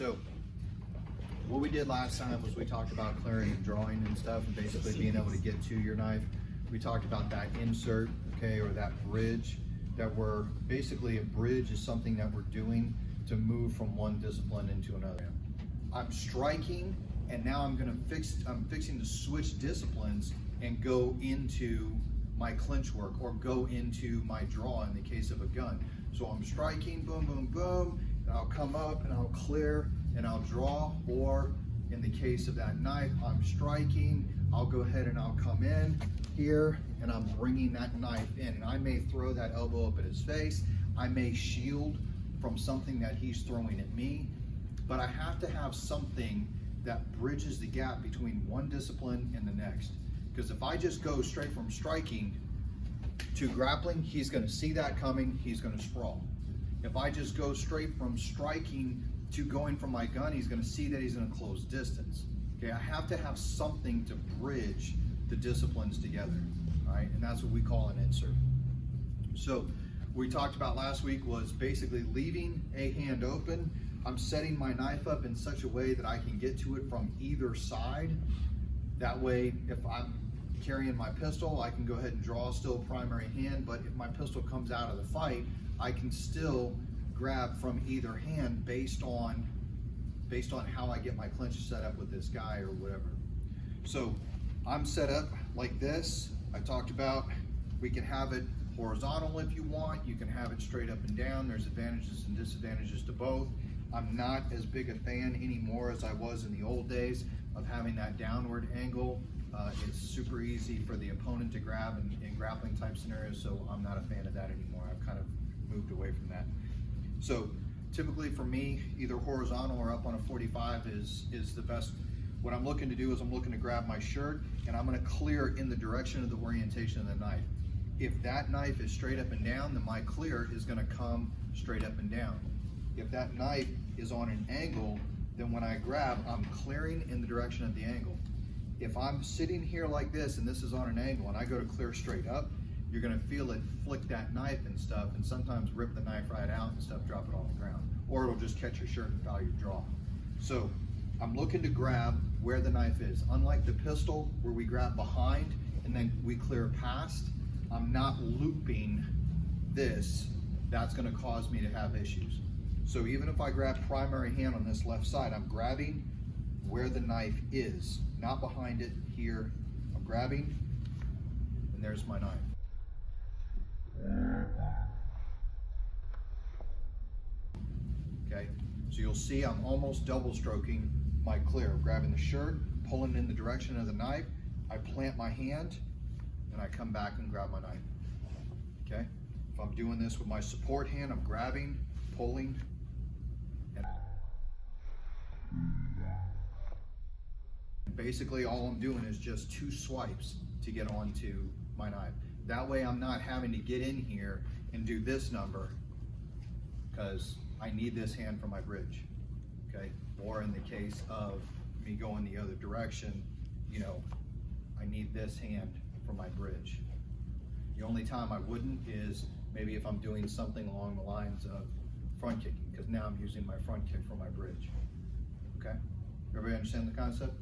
So what we did last time was we talked about clearing and drawing and stuff, and basically being able to get to your knife. We talked about that insert, okay, or that bridge, that we're basically, a bridge is something that we're doing to move from one discipline into another. I'm striking, and now I'm fixing to switch disciplines and go into my clinch work or go into my draw in the case of a gun. So I'm striking, boom, boom, boom, and I'll come up and I'll clear and I'll draw, or in the case of that knife, I'm striking, I'll go ahead and I'll come in here and I'm bringing that knife in, and I may throw that elbow up at his face, I may shield from something that he's throwing at me, but I have to have something that bridges the gap between one discipline and the next. Because if I just go straight from striking to grappling, he's going to see that coming, he's going to sprawl. If I just go straight from striking to going from my gun, he's going to see that he's going to close distance. Okay, I have to have something to bridge the disciplines together, all right? And that's what we call an insert. So what we talked about last week was basically leaving a hand open. I'm setting my knife up in such a way that I can get to it from either side. That way, if I'm carrying my pistol, I can go ahead and draw still primary hand, but if my pistol comes out of the fight, I can still grab from either hand based on how I get my clinch set up with this guy or whatever. So I'm set up like this. I talked about we can have it horizontal if you want, you can have it straight up and down. There's advantages and disadvantages to both. I'm not as big a fan anymore as I was in the old days of having that downward angle. It's super easy for the opponent to grab in grappling type scenarios, so I'm not a fan of that anymore. I've kind of moved away from that. So typically for me, either horizontal or up on a 45 is the best. What I'm looking to do is I'm looking to grab my shirt and I'm going to clear in the direction of the orientation of the knife. If that knife is straight up and down, then my clear is going to come straight up and down. If that knife is on an angle, then when I grab, I'm clearing in the direction of the angle. If I'm sitting here like this and this is on an angle and I go to clear straight up, you're gonna feel it flick that knife and stuff, and sometimes rip the knife right out and stuff, drop it on the ground. Or it'll just catch your shirt and foul your draw. So I'm looking to grab where the knife is. Unlike the pistol where we grab behind and then we clear past, I'm not looping this. That's gonna cause me to have issues. So even if I grab primary hand on this left side, I'm grabbing where the knife is, not behind it here. I'm grabbing, and there's my knife. Okay, so you'll see I'm almost double stroking my clear. I'm grabbing the shirt, pulling in the direction of the knife, I plant my hand, and I come back and grab my knife. Okay, if I'm doing this with my support hand, I'm grabbing, pulling, and basically all I'm doing is just 2 swipes to get onto my knife. That way I'm not having to get in here and do this number because I need this hand for my bridge, okay? Or in the case of me going the other direction, you know, I need this hand for my bridge. The only time I wouldn't is maybe if I'm doing something along the lines of front kicking, because now I'm using my front kick for my bridge, okay? Everybody understand the concept?